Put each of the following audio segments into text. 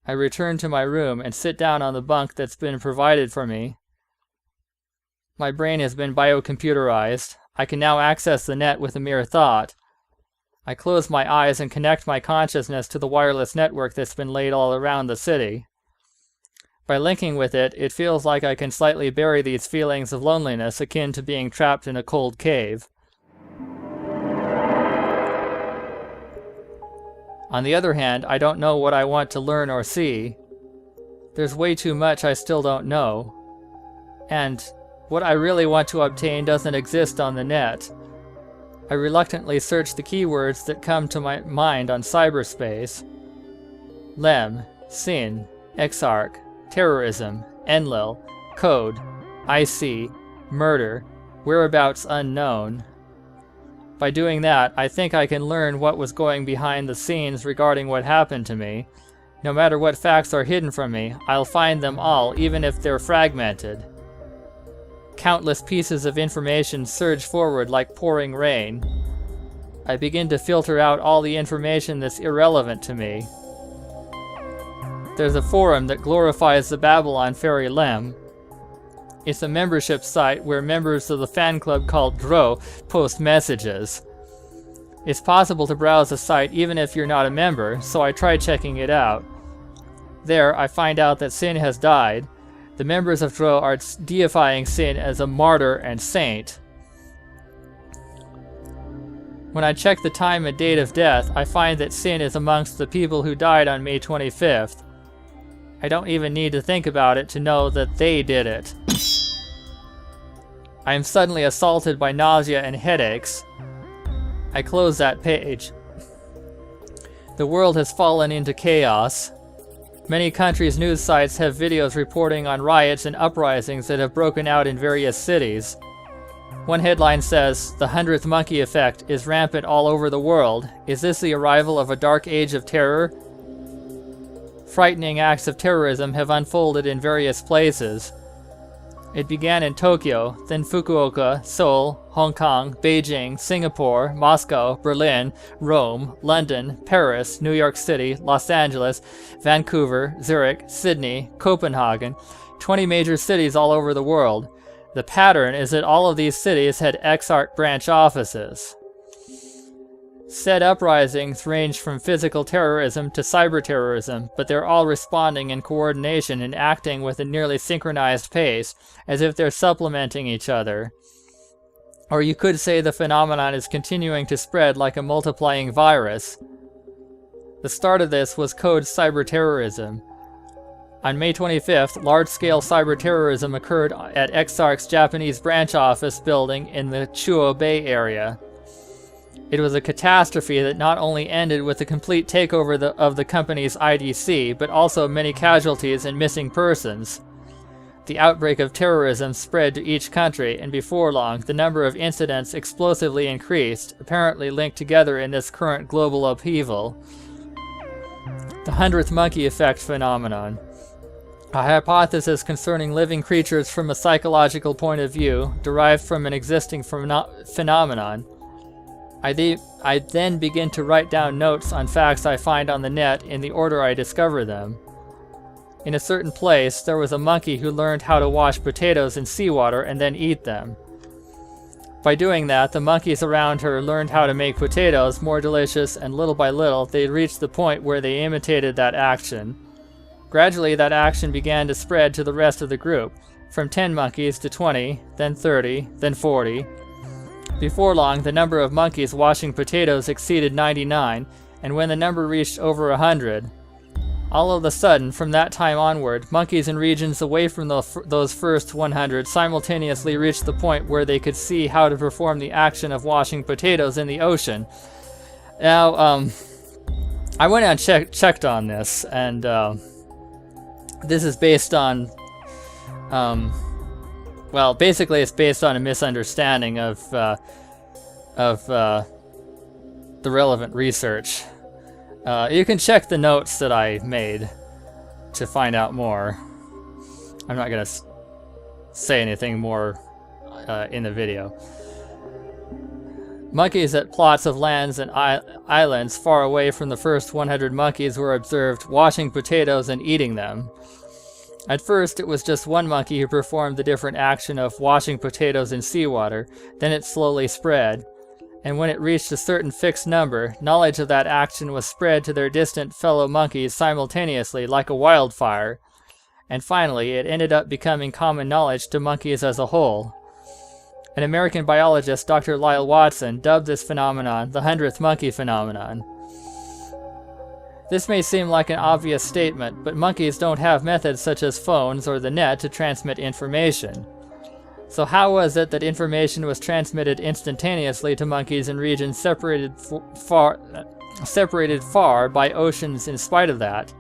I return to my room and sit down on the bunk that's been provided for me. My brain has been biocomputerized. I can now access the net with a mere thought. I close my eyes and connect my consciousness to the wireless network that's been laid all around the city. By linking with it, it feels like I can slightly bury these feelings of loneliness akin to being trapped in a cold cave. On the other hand, I don't know what I want to learn or see. There's way too much I still don't know. And what I really want to obtain doesn't exist on the net. I reluctantly search the keywords that come to my mind on cyberspace. Lem, Sin, Exarch, Terrorism, Enlil, Code, IC, Murder, Whereabouts Unknown. By doing that, I think I can learn what was going behind the scenes regarding what happened to me. No matter what facts are hidden from me, I'll find them all, even if they're fragmented. Countless pieces of information surge forward like pouring rain. I begin to filter out all the information that's irrelevant to me. There's a forum that glorifies the Babylon Fairy Lem. It's a membership site where members of the fan club called Dro post messages. It's possible to browse the site even if you're not a member, so I tried checking it out. There, I find out that Sin has died. The members of Dro are deifying Sin as a martyr and saint. When I check the time and date of death, I find that Sin is amongst the people who died on May 25th. I don't even need to think about it to know that they did it. I am suddenly assaulted by nausea and headaches. I close that page. The world has fallen into chaos. Many countries' news sites have videos reporting on riots and uprisings that have broken out in various cities. One headline says, "The 100th monkey effect is rampant all over the world. Is this the arrival of a dark age of terror?" Frightening acts of terrorism have unfolded in various places. It began in Tokyo, then Fukuoka, Seoul, Hong Kong, Beijing, Singapore, Moscow, Berlin, Rome, London, Paris, New York City, Los Angeles, Vancouver, Zurich, Sydney, Copenhagen, 20 major cities all over the world. The pattern is that all of these cities had Exarch branch offices. Said uprisings range from physical terrorism to cyber terrorism, but they're all responding in coordination and acting with a nearly synchronized pace, as if they're supplementing each other. Or you could say the phenomenon is continuing to spread like a multiplying virus. The start of this was code cyber terrorism. On May 25th, large-scale cyber terrorism occurred at Exarch's Japanese branch office building in the Chuo Bay area. It was a catastrophe that not only ended with the complete takeover of the company's IDC, but also many casualties and missing persons. The outbreak of terrorism spread to each country, and before long, the number of incidents explosively increased, apparently linked together in this current global upheaval. The 100th monkey effect phenomenon. A hypothesis concerning living creatures from a psychological point of view, derived from an existing phenomenon. I then begin to write down notes on facts I find on the net in the order I discover them. In a certain place, there was a monkey who learned how to wash potatoes in seawater and then eat them. By doing that, the monkeys around her learned how to make potatoes more delicious, and little by little, they reached the point where they imitated that action. Gradually, that action began to spread to the rest of the group, from 10 monkeys to 20, then 30, then 40. Before long, the number of monkeys washing potatoes exceeded 99, and when the number reached over 100, all of a sudden, from that time onward, monkeys in regions away from those first 100 simultaneously reached the point where they could see how to perform the action of washing potatoes in the ocean. Now, I went and checked on this, and this is based on, well, basically it's based on a misunderstanding of the relevant research. You can check the notes that I made to find out more. I'm not going to say anything more in the video. Monkeys at plots of lands and islands far away from the first 100 monkeys were observed washing potatoes and eating them. At first, it was just one monkey who performed the different action of washing potatoes in seawater, then it slowly spread. And when it reached a certain fixed number, knowledge of that action was spread to their distant fellow monkeys simultaneously like a wildfire. And finally, it ended up becoming common knowledge to monkeys as a whole. An American biologist, Dr. Lyle Watson, dubbed this phenomenon the 100th monkey phenomenon. This may seem like an obvious statement, but monkeys don't have methods such as phones or the net to transmit information. So how was it that information was transmitted instantaneously to monkeys in regions separated far by oceans in spite of that?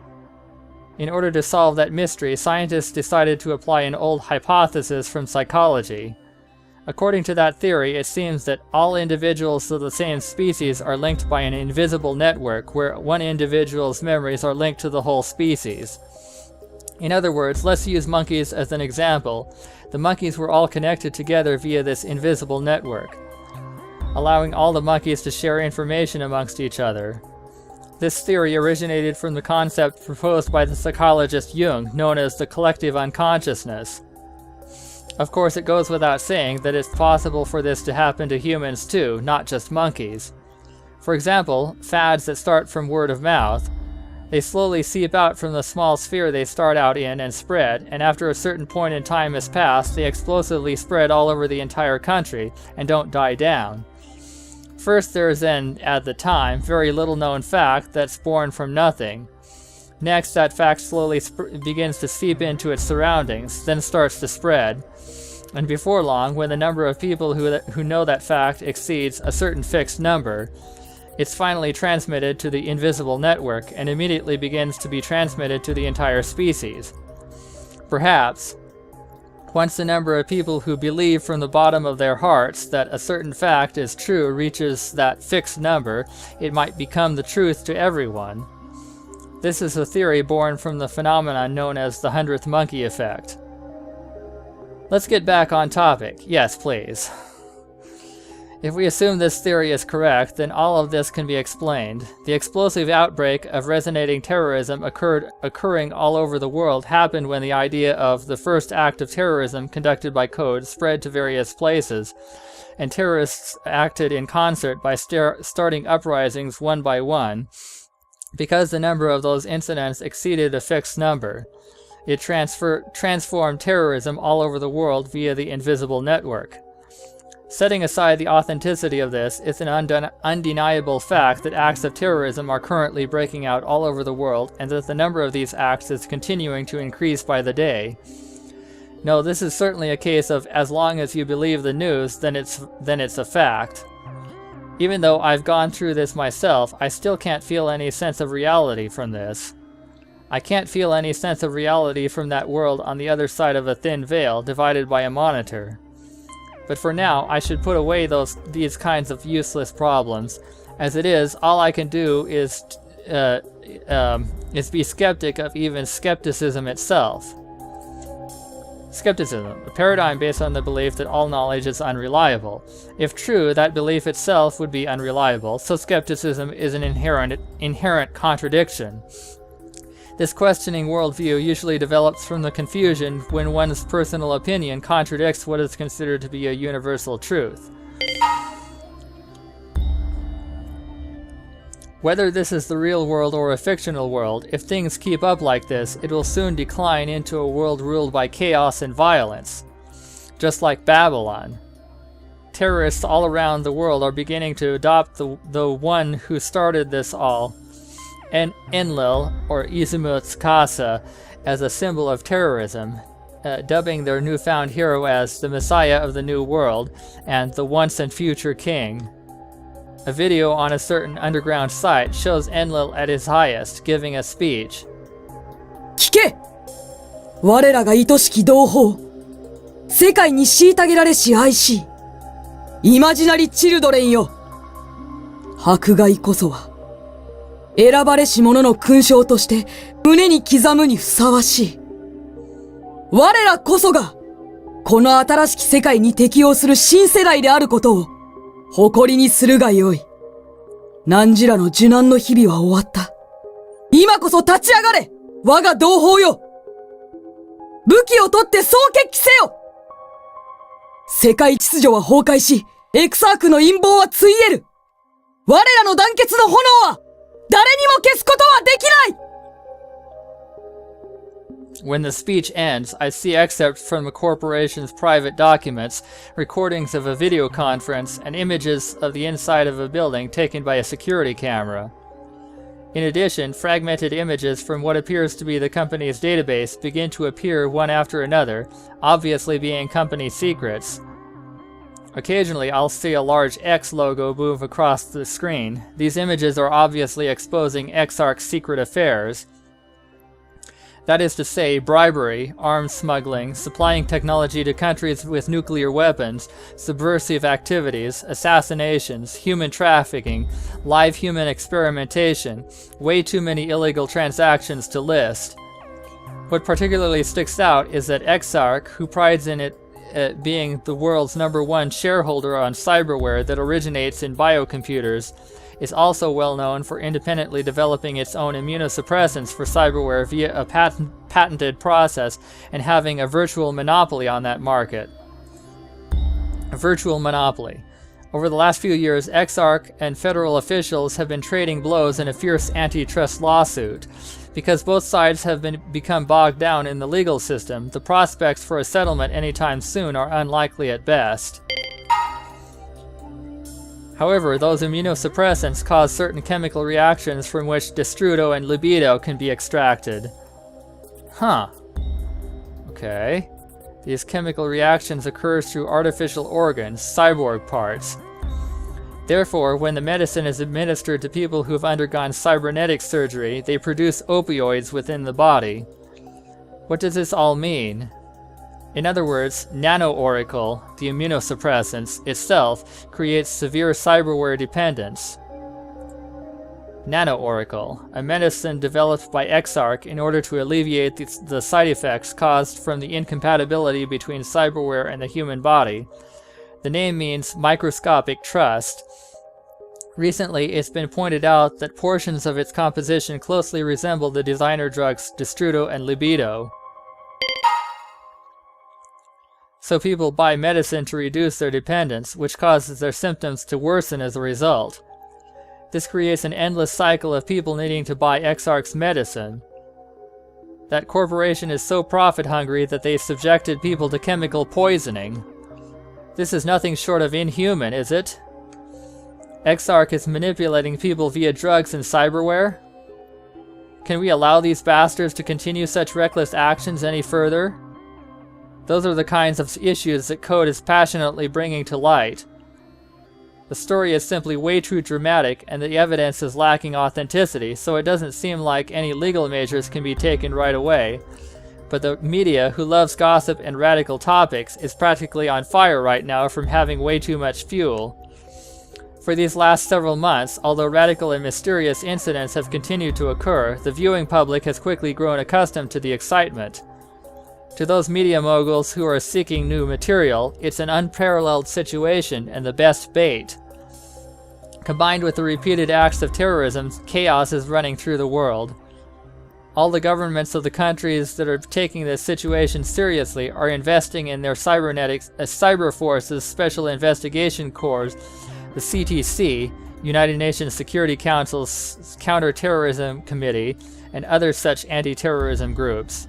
In order to solve that mystery, scientists decided to apply an old hypothesis from psychology. According to that theory, it seems that all individuals of the same species are linked by an invisible network where one individual's memories are linked to the whole species. In other words, let's use monkeys as an example. The monkeys were all connected together via this invisible network, allowing all the monkeys to share information amongst each other. This theory originated from the concept proposed by the psychologist Jung, known as the collective unconsciousness. Of course, it goes without saying that it's possible for this to happen to humans too, not just monkeys. For example, fads that start from word of mouth. They slowly seep out from the small sphere they start out in and spread, and after a certain point in time has passed, they explosively spread all over the entire country and don't die down. First, there is an, at the time, very little known fact that's born from nothing. Next, that fact slowly begins to seep into its surroundings, then starts to spread. And before long, when the number of people who know that fact exceeds a certain fixed number, it's finally transmitted to the invisible network and immediately begins to be transmitted to the entire species. Perhaps, once the number of people who believe from the bottom of their hearts that a certain fact is true reaches that fixed number, it might become the truth to everyone. This is a theory born from the phenomenon known as the 100th monkey effect. Let's get back on topic. Yes, please. If we assume this theory is correct, then all of this can be explained. The explosive outbreak of resonating terrorism occurring all over the world happened when the idea of the first act of terrorism conducted by code spread to various places, and terrorists acted in concert by starting uprisings one by one. Because the number of those incidents exceeded a fixed number, it transformed terrorism all over the world via the invisible network. Setting aside the authenticity of this, it's an undeniable fact that acts of terrorism are currently breaking out all over the world, and that the number of these acts is continuing to increase by the day. No, this is certainly a case of as long as you believe the news, then it's a fact. Even though I've gone through this myself, I still can't feel any sense of reality from this. I can't feel any sense of reality from that world on the other side of a thin veil divided by a monitor. But for now, I should put away these kinds of useless problems. As it is, all I can do is be skeptic of even skepticism itself. Skepticism, a paradigm based on the belief that all knowledge is unreliable. If true, that belief itself would be unreliable, so skepticism is an inherent contradiction. This questioning worldview usually develops from the confusion when one's personal opinion contradicts what is considered to be a universal truth. Whether this is the real world or a fictional world, if things keep up like this, it will soon decline into a world ruled by chaos and violence, just like Babylon. Terrorists all around the world are beginning to adopt the one who started this all, Enlil, or Izumo Tsukasa, as a symbol of terrorism, dubbing their newfound hero as the Messiah of the New World and the once and future king. A video on a certain underground site shows Enlil at his highest, giving a speech. 聞け! 我らが愛しき同胞。世界に虐げられし愛し。イマジナリチルドレンよ。迫害こそは。選ばれし者の勲章として胸に刻むにふさわしい。我らこそが、この新しき世界に適応する新世代であることを、誇りにするがよい。汝らの受難の日々は終わった。今こそ立ち上がれ、我が同胞よ。武器を取って総決起せよ。世界秩序は崩壊し、エクサークの陰謀はついえる。我らの団結の炎は、誰にも消すことはできない。When the speech ends, I see excerpts from the corporation's private documents, recordings of a video conference, and images of the inside of a building taken by a security camera. In addition, fragmented images from what appears to be the company's database begin to appear one after another, obviously being company secrets. Occasionally, I'll see a large X logo move across the screen. These images are obviously exposing Exarch's secret affairs. That is to say, bribery, arms smuggling, supplying technology to countries with nuclear weapons, subversive activities, assassinations, human trafficking, live human experimentation, way too many illegal transactions to list. What particularly sticks out is that Exarch, who prides in it being the world's #1 shareholder on cyberware that originates in biocomputers, is also well known for independently developing its own immunosuppressants for cyberware via a patented process and having a virtual monopoly on that market. A virtual monopoly. Over the last few years, Exarch and federal officials have been trading blows in a fierce antitrust lawsuit. Because both sides have become bogged down in the legal system, the prospects for a settlement anytime soon are unlikely at best. However, those immunosuppressants cause certain chemical reactions from which destrudo and libido can be extracted. Huh. Okay. These chemical reactions occur through artificial organs, cyborg parts. Therefore, when the medicine is administered to people who have undergone cybernetic surgery, they produce opioids within the body. What does this all mean? In other words, nano-oracle, the immunosuppressants, itself creates severe cyberware dependence. Nano-oracle, a medicine developed by Exarch in order to alleviate the side effects caused from the incompatibility between cyberware and the human body. The name means microscopic trust. Recently, it's been pointed out that portions of its composition closely resemble the designer drugs destrudo and libido. So people buy medicine to reduce their dependence, which causes their symptoms to worsen as a result. This creates an endless cycle of people needing to buy Exarch's medicine. That corporation is so profit-hungry that they subjected people to chemical poisoning. This is nothing short of inhuman, is it? Exarch is manipulating people via drugs and cyberware? Can we allow these bastards to continue such reckless actions any further? Those are the kinds of issues that Code is passionately bringing to light. The story is simply way too dramatic, and the evidence is lacking authenticity, so it doesn't seem like any legal measures can be taken right away. But the media, who loves gossip and radical topics, is practically on fire right now from having way too much fuel. For these last several months, although radical and mysterious incidents have continued to occur, the viewing public has quickly grown accustomed to the excitement. To those media moguls who are seeking new material, it's an unparalleled situation and the best bait. Combined with the repeated acts of terrorism, chaos is running through the world. All the governments of the countries that are taking this situation seriously are investing in their cyber forces, Special Investigation Corps, the CTC, United Nations Security Council's Counter-Terrorism Committee, and other such anti-terrorism groups.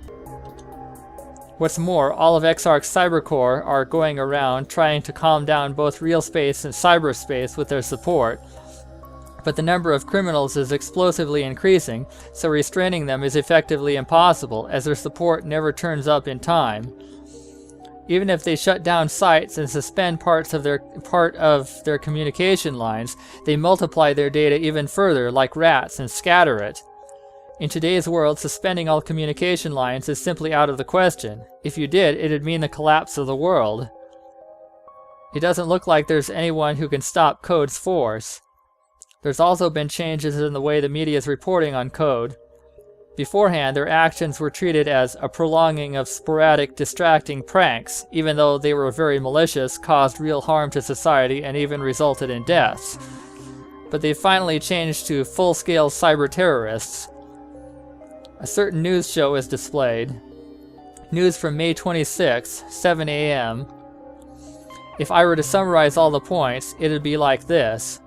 What's more, all of Exarch's cybercore are going around trying to calm down both real space and cyberspace with their support. But the number of criminals is explosively increasing, so restraining them is effectively impossible, as their support never turns up in time. Even if they shut down sites and suspend part of their communication lines, they multiply their data even further like rats and scatter it. In today's world, suspending all communication lines is simply out of the question. If you did, it'd mean the collapse of the world. It doesn't look like there's anyone who can stop Code's force. There's also been changes in the way the media is reporting on Code. Beforehand, their actions were treated as a prolonging of sporadic, distracting pranks, even though they were very malicious, caused real harm to society, and even resulted in deaths. But they finally changed to full-scale cyber terrorists. A certain news show is displayed. News from May 26, 7 a.m. If I were to summarize all the points, it'd be like this.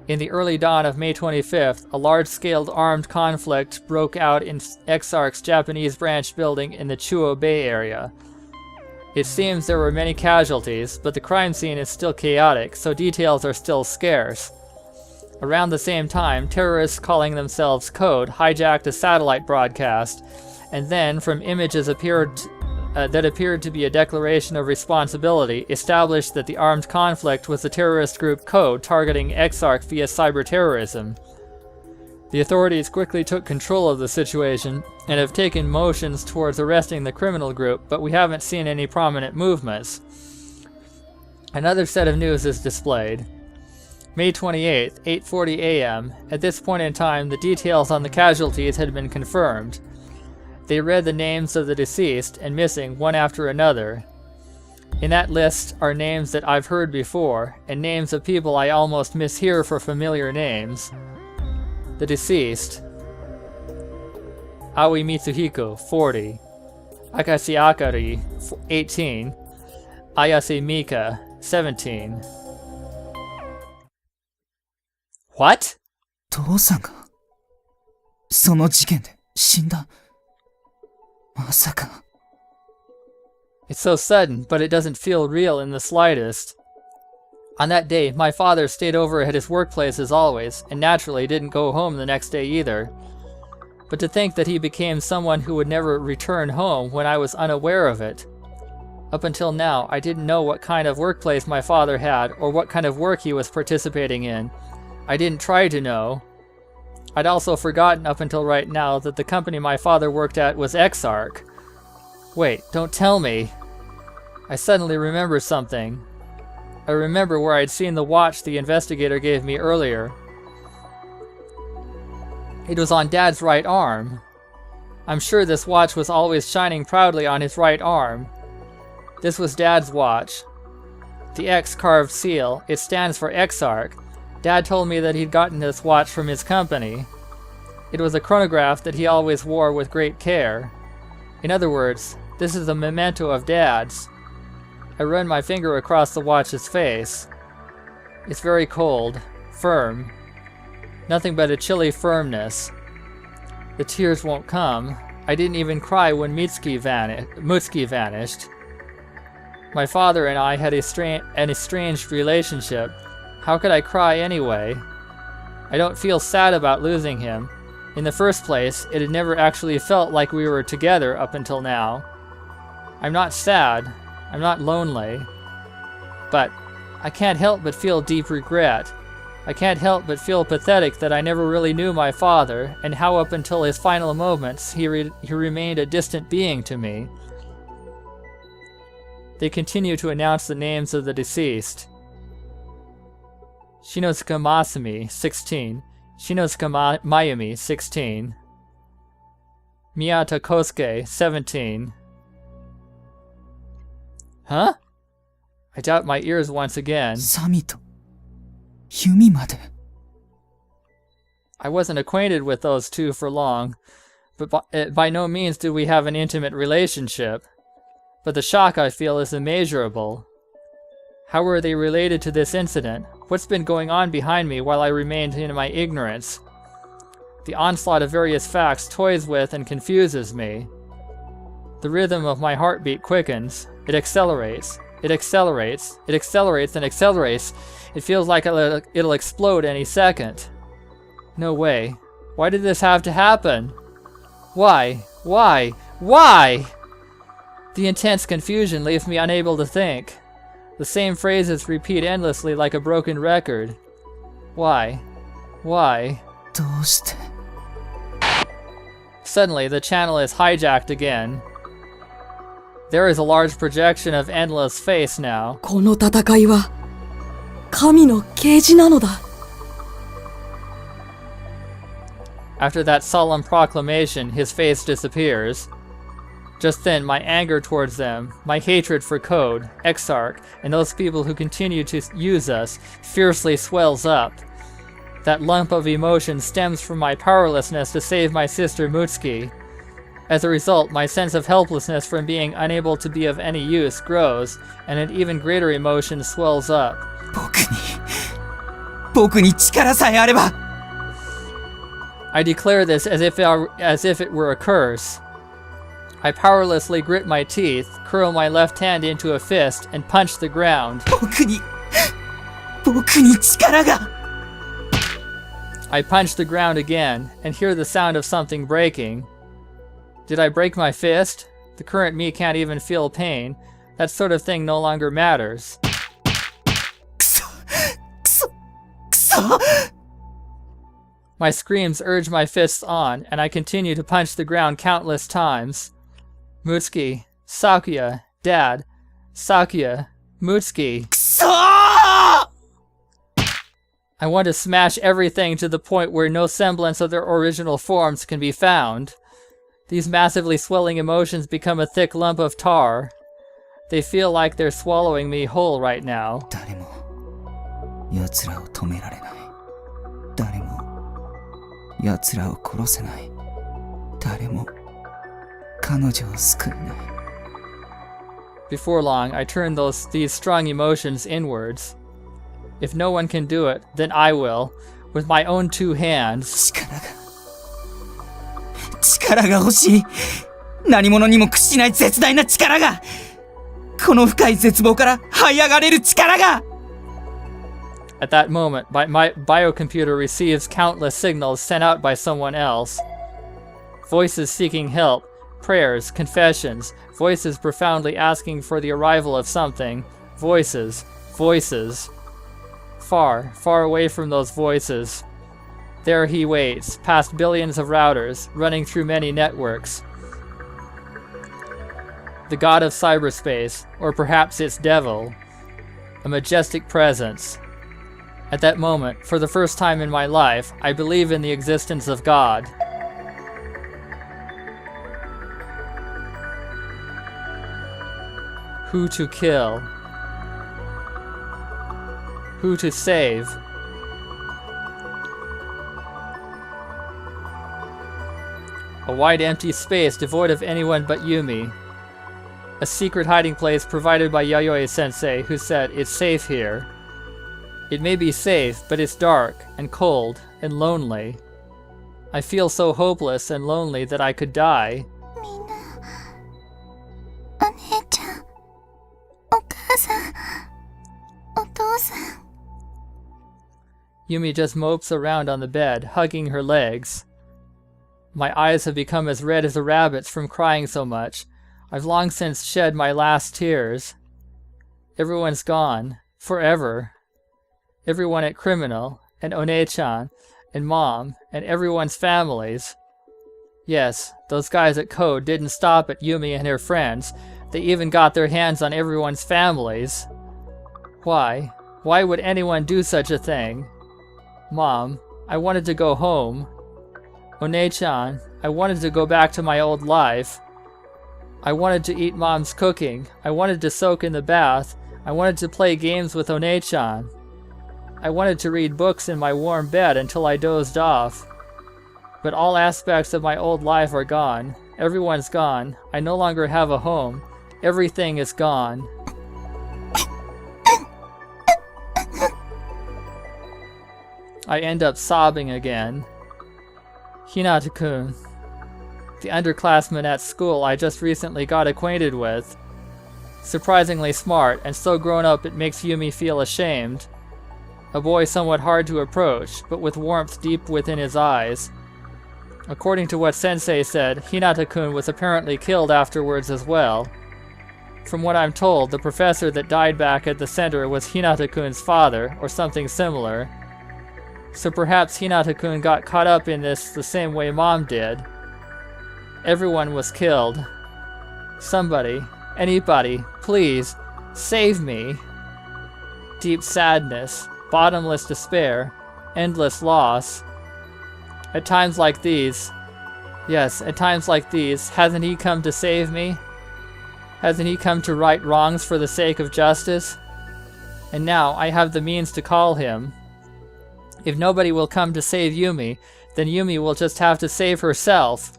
In the early dawn of May 25th, a large-scale armed conflict broke out in Exarch's Japanese branch building in the Chuo Bay area. It seems there were many casualties, but the crime scene is still chaotic, so details are still scarce. Around the same time, terrorists calling themselves Code hijacked a satellite broadcast, and then, from images that appeared to be a declaration of responsibility, established that the armed conflict was the terrorist group Code targeting Exarch via cyber terrorism. The authorities quickly took control of the situation and have taken motions towards arresting the criminal group, but we haven't seen any prominent movements. Another set of news is displayed. May 28th, 8:40 a.m. At this point in time, the details on the casualties had been confirmed. They read the names of the deceased and missing one after another. In that list are names that I've heard before, and names of people I almost mishear for familiar names. The deceased: Aoi Mitsuhiko, 40. Akashi Akari, 18. Ayase Mika, 17. What? 父さんがその事件で死んだ。まさか。 It's so sudden, but it doesn't feel real in the slightest. On that day, my father stayed over at his workplace as always, and naturally didn't go home the next day either. But to think that he became someone who would never return home when I was unaware of it. Up until now, I didn't know what kind of workplace my father had, or what kind of work he was participating in. I didn't try to know. I'd also forgotten up until right now that the company my father worked at was Exarch. Wait, don't tell me. I suddenly remember something. I remember where I'd seen the watch the investigator gave me earlier. It was on Dad's right arm. I'm sure this watch was always shining proudly on his right arm. This was Dad's watch. The X carved seal, it stands for Exarch. Dad told me that he'd gotten this watch from his company. It was a chronograph that he always wore with great care. In other words, this is a memento of Dad's. I run my finger across the watch's face. It's very cold, firm. Nothing but a chilly firmness. The tears won't come. I didn't even cry when Mitsuki vanished. My father and I had an estranged relationship. How could I cry anyway? I don't feel sad about losing him. In the first place, it had never actually felt like we were together up until now. I'm not sad. I'm not lonely. But I can't help but feel deep regret. I can't help but feel pathetic that I never really knew my father, and how up until his final moments he remained a distant being to me. They continue to announce the names of the deceased. Shinosuke Masumi, 16. Shinosuke Mayumi, 16. Miyata Kosuke, 17. Huh? I doubt my ears once again. サミとユミまで。 I wasn't acquainted with those two for long, but by no means did we have an intimate relationship. But the shock I feel is immeasurable. How were they related to this incident? What's been going on behind me while I remained in my ignorance? The onslaught of various facts toys with and confuses me. The rhythm of my heartbeat quickens. It accelerates. It accelerates. It accelerates and accelerates. It feels like it'll explode any second. No way. Why did this have to happen? Why? Why? Why? The intense confusion leaves me unable to think. The same phrases repeat endlessly like a broken record. Why? Why? どうして。 Suddenly, the channel is hijacked again. There is a large projection of Endla's face now. この戦いは神の啓示なのだ。After that solemn proclamation, his face disappears. Just then, my anger towards them, my hatred for Code, Exarch, and those people who continue to use us, fiercely swells up. That lump of emotion stems from my powerlessness to save my sister Mutsuki. As a result, my sense of helplessness from being unable to be of any use grows, and an even greater emotion swells up. 僕に力さえあれば I declare this as if it were a curse. I powerlessly grit my teeth, curl my left hand into a fist, and punch the ground. 僕に力が I punch the ground again, and hear the sound of something breaking. Did I break my fist? The current me can't even feel pain. That sort of thing no longer matters. くそ My screams urge my fists on, and I continue to punch the ground countless times. Mutsuki, Sakuya, Dad, Sakuya, Mutsuki. くそ I want to smash everything to the point where no semblance of their original forms can be found. These massively swelling emotions become a thick lump of tar. They feel like they're swallowing me whole right now. 誰も奴らを止められない。誰も奴らを殺せない。誰も彼女を救えない。 Before long, I turn these strong emotions inwards. If no one can do it, then I will, with my own 2 hands. 力が欲しい。何者にも屈しない絶大な力が。この深い絶望から這い上がれる力が。 At that moment, my biocomputer receives countless signals sent out by someone else. Voices seeking help, prayers, confessions, voices profoundly asking for the arrival of something. Voices. Far, far away from those voices. There he waits, past billions of routers, running through many networks. The god of cyberspace, or perhaps its devil. A majestic presence. At that moment, for the first time in my life, I believe in the existence of God. Who to kill? Who to save? A wide empty space devoid of anyone but Yumi. A secret hiding place provided by Yayoi-sensei, who said, "It's safe here." It may be safe, but it's dark and cold and lonely. I feel so hopeless and lonely that I could die. みんな、お姉ちゃん、お母さん、お父さん。 Yumi just mopes around on the bed, hugging her legs. My eyes have become as red as a rabbit's from crying so much. I've long since shed my last tears. Everyone's gone. Forever. Everyone at Criminal, and One-chan, and Mom, and everyone's families. Yes, those guys at Code didn't stop at Yumi and her friends. They even got their hands on everyone's families. Why? Why would anyone do such a thing? Mom, I wanted to go home. One-chan, I wanted to go back to my old life. I wanted to eat Mom's cooking. I wanted to soak in the bath. I wanted to play games with One-chan. I wanted to read books in my warm bed until I dozed off. But all aspects of my old life are gone. Everyone's gone. I no longer have a home. Everything is gone. I end up sobbing again. Hinata-kun, the underclassman at school I just recently got acquainted with. Surprisingly smart, and so grown up it makes Yumi feel ashamed. A boy somewhat hard to approach, but with warmth deep within his eyes. According to what Sensei said, Hinata-kun was apparently killed afterwards as well. From what I'm told, the professor that died back at the center was Hinata-kun's father, or something similar. So perhaps Hinata-kun got caught up in this the same way Mom did. Everyone was killed. Somebody, anybody, please, save me. Deep sadness, bottomless despair, endless loss. At times like these, yes, at times like these, hasn't he come to save me? Hasn't he come to right wrongs for the sake of justice? And now I have the means to call him. If nobody will come to save Yumi, then Yumi will just have to save herself.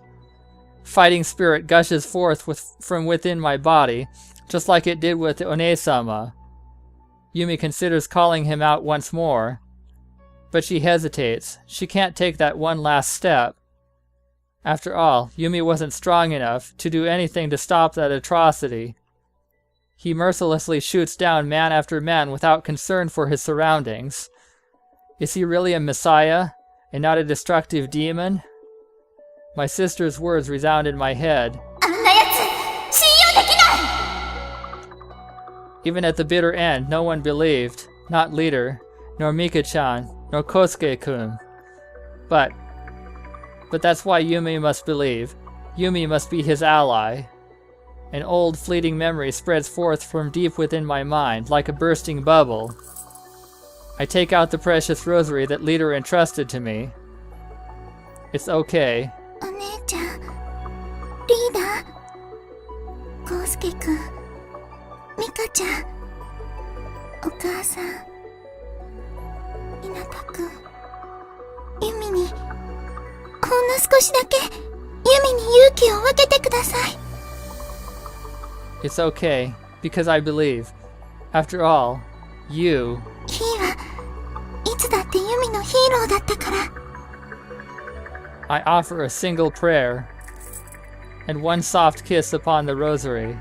Fighting spirit gushes forth from within my body, just like it did with One-sama. Yumi considers calling him out once more, but she hesitates. She can't take that one last step. After all, Yumi wasn't strong enough to do anything to stop that atrocity. He mercilessly shoots down man after man without concern for his surroundings. Is he really a messiah, and not a destructive demon? My sister's words resound in my head. Even at the bitter end, no one believed. Not Leader, nor Mika-chan, nor Kosuke-kun. But that's why Yumi must believe. Yumi must be his ally. An old, fleeting memory spreads forth from deep within my mind, like a bursting bubble. I take out the precious rosary that Leader entrusted to me. It's okay. お姉ちゃん、リーダー、コウスケくん、ミカちゃん、お母さん、ひなたくん、ユミに、ほんの少しだけユミに勇気を分けてください。It's okay, because I believe. After all, you... ヒーはいつだってユミのヒーローだったから。I offer a single prayer, and one soft kiss upon the rosary.